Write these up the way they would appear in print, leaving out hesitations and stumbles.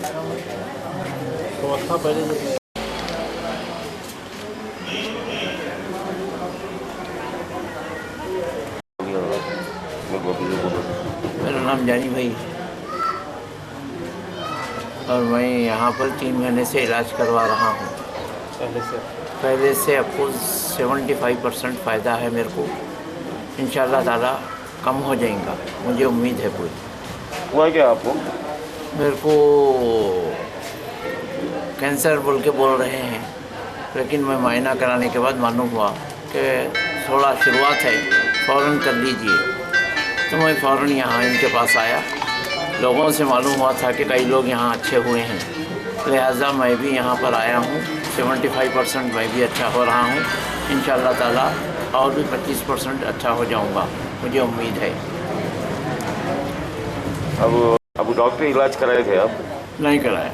तो अच्छा पहले मेरा नाम जानी भाई और मैं यहाँ पर 3 महीने से इलाज करवा रहा हूँ। पहले से अब कुछ 75% फ़ायदा है मेरे को। इंशाल्लाह ताला कम हो जाएगा, मुझे उम्मीद है पूरी। हुआ क्या आपको? मेरे को कैंसर बोल के बोल रहे हैं, लेकिन मैं मायना कराने के बाद मालूम हुआ कि थोड़ा शुरुआत है, फ़ौरन कर लीजिए। तो मैं फ़ौरन यहाँ इनके पास आया। लोगों से मालूम हुआ था कि कई लोग यहाँ अच्छे हुए हैं, लिहाजा मैं भी यहाँ पर आया हूँ। 75% मैं भी अच्छा हो रहा हूँ। इंशाल्लाह ताला और भी 25% अच्छा हो जाऊँगा, मुझे उम्मीद है। अब डॉक्टर इलाज कराए थे आप? नहीं कराया,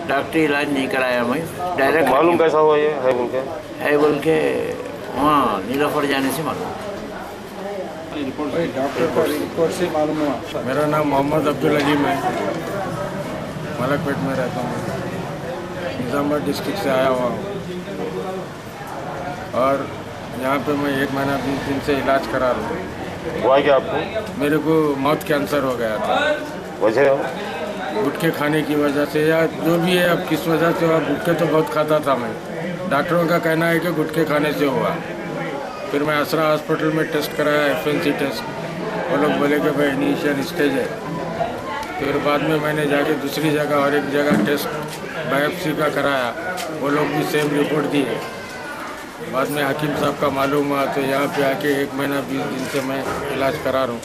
डॉक्टरी इलाज नहीं कराया। मैं डायरेक्ट मालूम कैसा हुआ ये है बोल के वहाँ नीलोफर जाने से मालूम। डॉक्टर को रिपोर्ट से मालूम हुआ। मेरा नाम मोहम्मद अब्दुल अलीम है, मलकपेट में रहता हूँ, निज़ामाबाद डिस्ट्रिक्ट से आया हुआ हूँ और यहाँ पे मैं 1 महीना 20 दिन से इलाज करा रहा हूँ। हुआ क्या आपको? मेरे को माउथ कैंसर हो गया था। वजह? गुटखे खाने की वजह से या जो भी है, अब किस वजह से हुआ। गुटखे तो बहुत खाता था मैं, डॉक्टरों का कहना है कि गुटखे खाने से हुआ। फिर मैं असरा हॉस्पिटल में टेस्ट कराया, FNC टेस्ट। वो लोग बोले कि भाई इनिशियल स्टेज है। फिर बाद में मैंने जाके दूसरी जगह और एक जगह टेस्ट बायोप्सी का कराया, वो लोग भी सेम रिपोर्ट दिए। बाद में हकीम साहब का मालूम हुआ तो यहाँ पे आके 1 महीना 20 दिन से मैं इलाज करा रहा हूँ।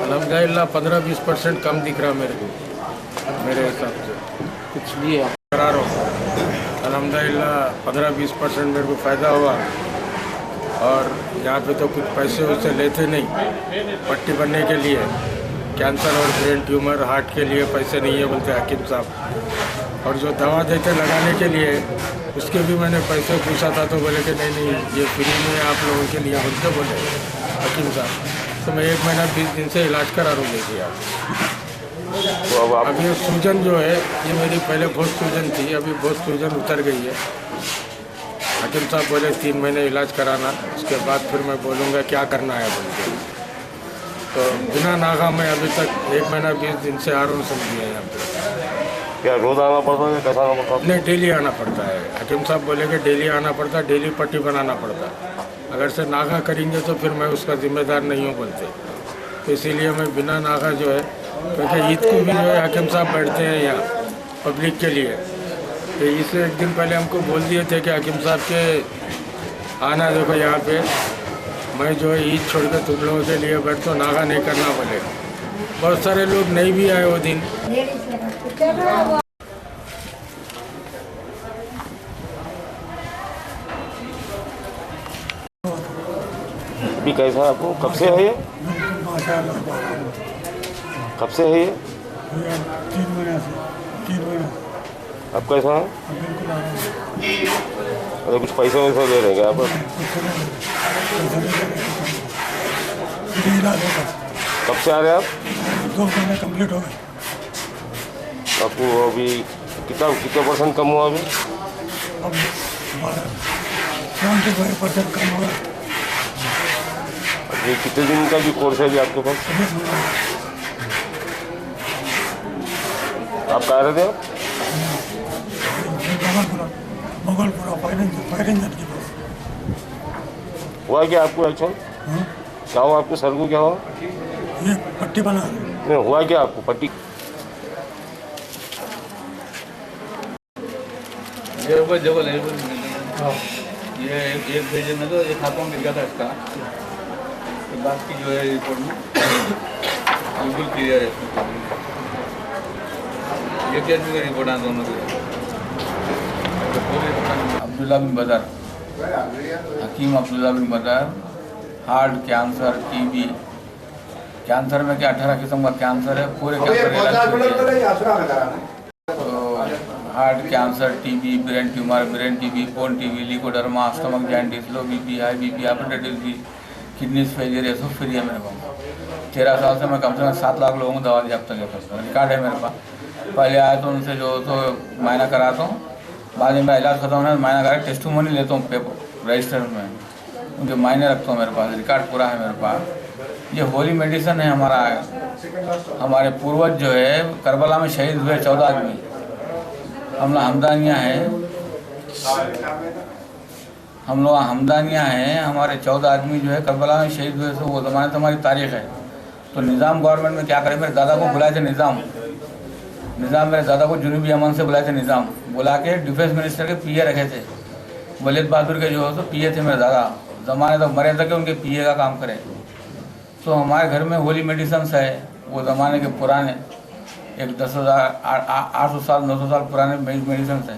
अल्हम्दुलिल्लाह 15-20% कम दिख रहा मेरे को, मेरे हिसाब से कुछ भी है करा रहा हूँ। अल्हम्दुलिल्लाह 15-20% मेरे को फ़ायदा हुआ। और यहाँ पे तो कुछ पैसे उससे लेते नहीं, पट्टी बनने के लिए। कैंसर और ब्रेन ट्यूमर, हार्ट के लिए पैसे नहीं है बोलते हकीम साहब। और जो दवा देते लगाने के लिए, उसके भी मैंने पैसे पूछा था तो बोले कि नहीं ये फ्री में आप लोगों के लिए बोलते बोले हकीम साहब। तो मैं 1 महीना 20 दिन से इलाज करा रहा हूँ। देखिए तो अब ये सूजन जो है, ये मेरी पहले बहुत सूजन थी, अभी बहुत सूजन उतर गई है। हकीम साहब बोले 3 महीने इलाज कराना, उसके बाद फिर मैं बोलूँगा क्या करना है बोल के। तो बिना नागा मैं अभी तक 1 महीना 20 दिन से आ रहा हूँ। समझिए यहाँ पे क्या रोज़ आना पड़ता है, कैसा आना पड़ता है? नहीं, डेली आना पड़ता है। हकीम साहब बोले कि डेली आना पड़ता है, डेली पट्टी बनाना पड़ता है। अगर से नागा करेंगे तो फिर मैं उसका जिम्मेदार नहीं हूँ बोलते। तो इसीलिए मैं बिना नागा जो है, क्योंकि ईद को भी जो है हकीम साहब बैठते हैं यहाँ पब्लिक के लिए। तो इससे 1 दिन पहले हमको बोल दिए थे कि हकीम साहब के आना, देखो यहाँ पे मैं जो है ईद छोड़ कर तुम लोगों के लिए बैठता हूँ, नागा नहीं करना बोले। बहुत सारे लोग नहीं भी आए वो दिन। अभी कैसा है आपको? कब से है ये? कब से है ये? 3 महीने से। 3 महीने अब कैसा है? अरे कुछ पैसे वैसे दे रहे हैं आप? कब से आ रहे हैं आप? 2 महीने कंप्लीट हो गए। आपको अभी कितना % कम हुआ अभी? अब 75% कम हुआ। ये कितने दिन का भी कोर्स है अभी आपके पास? आप कह रहे थे आप? मोगलपुरा फायरिंग के पास। हुआ क्या आपको एक्शन? क्या हुआ आपको? सर को क्या हुआ? ये पट्टी बना। नहीं, हुआ क्या आपको? पट्टी ये एक भेजे में तो एक हाथों में गिर था इसका। तो बाकी जो है रिपोर्ट में बिल्कुल क्लियर है। ये क्या रिपोर्ट है दोनों की? अब्दुल्ला बिन बदर, हकीम अब्दुल्ला बिन बदर। हार्ट कैंसर, TB कैंसर में क्या 18 किस्म का कैंसर है, पूरे cancer heart cancer, TB, brain tumour, brain TB, bone TB, leucoderma, stomach jaundice, low BP, high BP, hepatitis B, kidney failure, ये सब फ्री है मेरे को। 13 साल से मैं कम से कम 7 लाख लोगों को दवा दी अब तक। रिकॉर्ड है मेरे पास। पहले आया तो उनसे जो तो मायना कराता हूँ, बाद में मेरा इलाज खत्म होने मायना करा टेस्टिमोनी लेता हूँ पेपर रजिस्टर में, उनके मायने रखता हूँ, मेरे पास रिकॉर्ड पूरा है मेरे पास। ये होली मेडिसिन है हमारा। हमारे पूर्वज जो है करबला में शहीद हुए 14 आदमी, हम लोग हमदानियाँ हैं, हमारे 14 आदमी जो है करबला में शहीद हुए, तो वो ज़माने से हमारी तारीख है। तो निज़ाम गवर्नमेंट में क्या करे, मेरे दादा को बुलाए थे निज़ाम मेरे दादा को जुनूबी यमन से बुलाए थे निज़ाम, बुला के डिफेंस मिनिस्टर के पीए रखे थे, वलीद बहादुर के जो हो तो पीए थे मेरे दादा, ज़माने तक मरे तक उनके पीए का काम करे। तो हमारे घर में होली मेडिसिन है, वो ज़माने के पुराने एक 10,800 साल 900 साल पुराने मेडिसिन है।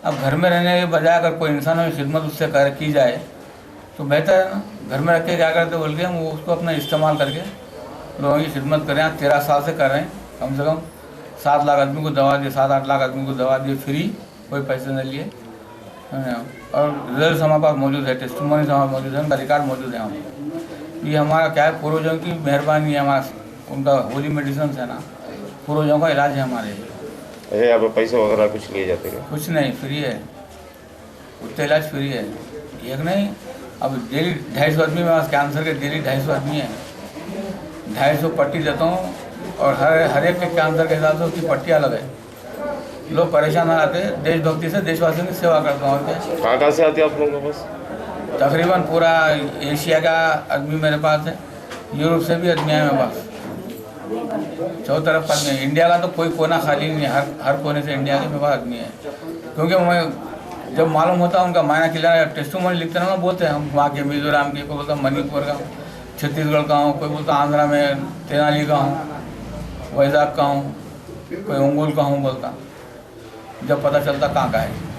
अब घर में रहने के बजाय अगर कोई इंसानों की खिदमत उससे की जाए तो बेहतर है ना। घर में रख के क्या करते बोल के हम उसको अपना इस्तेमाल करके लोगों की खिदमत करें। 13 साल से कर रहे हैं, कम से कम 7 लाख आदमी को दवा दिए, 7-8 लाख आदमी को दवा दिए फ्री, कोई पैसे नहीं लिए। और रिजल्ट हमारे पास मौजूद है, टेस्टिमोनी हमारे मौजूद है, उनका रिकॉर्ड मौजूद है। हम ये हमारा क्या है, पूर्वजों की मेहरबानी है, हमारा उनका होली मेडिसिन है ना, पूर्वजों का इलाज है हमारे। अरे यहाँ पे पैसे वगैरह कुछ लिए जाते हैं? कुछ नहीं, फ्री है, उसका इलाज फ्री है। एक नहीं, अब डेली 250 आदमी मेरे पास कैंसर के, डेली 250 आदमी है, 250 पट्टी देता हूँ, और हर एक के कैंसर के हिसाब से उसकी पट्टी अलग है। लोग परेशान आ जाते, देशभक्ति से देशवासियों की सेवा करता हूँ। कहाँ से आते हैं आप लोगों के पास? तकरीबन पूरा एशिया का आदमी मेरे पास है, यूरोप से भी आदमी है मेरे पास, 4 तरफ आदमी है। इंडिया का तो कोई कोना खाली नहीं है, हर कोने से इंडिया के मेरे पास आदमी है। क्योंकि मैं जब मालूम होता है उनका मायना खिलाना, टेस्टिमोनी लिखते ना बोलते हैं हम वहाँ के मिजोरम के, कोई बोलता मणिपुर का, छत्तीसगढ़ का हूँ, कोई बोलता आंध्रा में तेनाली का हूँ, वैजाग का हूँ, कोई उंगुल का हूँ बोलता, जब पता चलता कहाँ का है।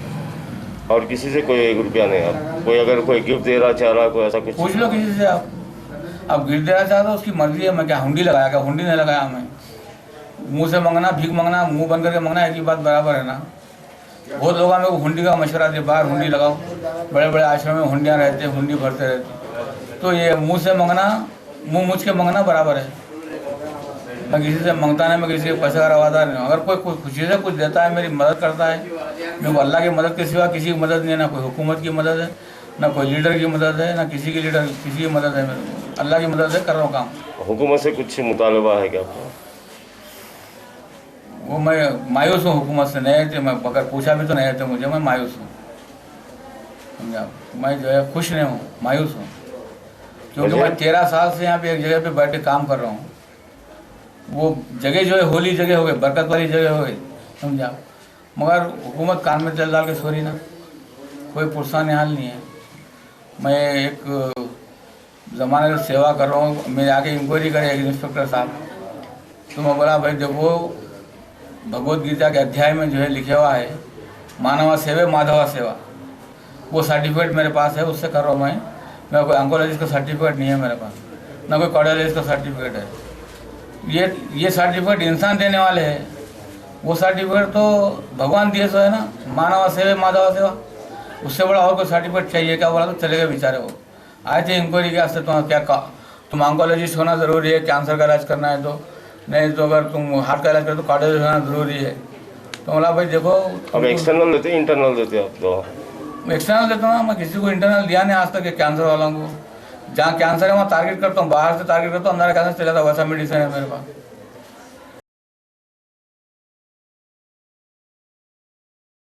और किसी से कोई रुपया नहीं? आप कोई अगर कोई गिफ्ट दे रहा चाह रहा, कोई ऐसा कुछ पूछ लो किसी से आप। अब गिफ्ट देना चाहता उसकी मर्जी है, मैं क्या हुंडी लगाया, क्या हुंडी नहीं लगाया मैं। मुँह से मंगना, भीख मंगना, मुँह बंद करके मंगना, एक ही बात बराबर है ना। बहुत लोग हमें हुंडी का मशवरा दे, बाहर हुंडी लगाओ, बड़े बड़े आश्रम में हुंडियाँ रहते, हुंडी भरते रहते। तो ये मुँह से मंगना, मुँह मुझ के मंगना बराबर है। मैं किसी से मंगता नहीं, मैं किसी के पैसे का रवादार नहीं हूँ। अगर कोई खुशी से कुछ देता है, मेरी मदद करता है, मेरे को अल्लाह की मदद के सिवा किसी की मदद नहीं है, ना कोई हुकूमत की मदद है, ना कोई लीडर की मदद है, ना किसी की मदद है। मेरे को अल्लाह की मदद है, कर रहा हूँ काम। हुकूमत से कुछ मुतालबा है क्या आपका? वो मैं मायूस हूँ हुकूमत से, नहीं थे, मैं अगर पूछा भी तो नहीं थे मुझे, मैं मायूस हूँ, समझा। मैं जो है खुश नहीं हूँ, मायूस हूँ, क्योंकि मैं 13 साल से यहाँ पे एक जगह पे बैठ के काम कर रहा हूँ। वो जगह जो है होली जगह हो गई, बरकत वाली जगह हो गई, समझा। मगर हुकूमत कान में तेल डाल के सो रही ना, कोई पुरसान हाल नहीं है। मैं एक ज़माने से सेवा कर रहा हूँ, मेरे आगे इंक्वायरी करे एक इंस्पेक्टर साहब, तो मैं बोला भाई देखो भगवद गीता के अध्याय में जो है लिखा हुआ है मानवा सेवे माधवा सेवा, वो सर्टिफिकेट मेरे पास है, उससे कर रहा हूँ मैं। मेरा कोई ऑन्कोलॉजिस्ट का सर्टिफिकेट नहीं है मेरे पास, ना कोई कार्डियोलॉजिस्ट का सर्टिफिकेट है। ये सर्टिफिकेट इंसान देने वाले हैं, वो सर्टिफिकेट तो भगवान दिए सो है ना, मानवा सेवे माधवा सेवा। उससे बड़ा और कोई सर्टिफिकेट चाहिए क्या? बोला तो चले गए बेचारे। वो आए थे इंक्वायरी के वास्ते, तुम ऑन्कोलॉजिस्ट होना ज़रूरी है, कैंसर का इलाज करना है तो, नहीं तो अगर तुम हार्ट का इलाज करो तो कार्डियोलॉजिस्ट होना ज़रूरी है। तो बोला भाई देखो, अब एक्सटर्नल देते हैं इंटरनल देते हैं आप? तो एक्सटर्नल देता हूँ, मैं किसी को इंटरनल दिया नहीं आज तक। कैंसर वालों को जहाँ कैंसर है वहाँ टारगेट करता हूँ, बाहर से टारगेट करता हूँ, अंदर कैंसर चला था, वैसा मेडिसिन है मेरे पास।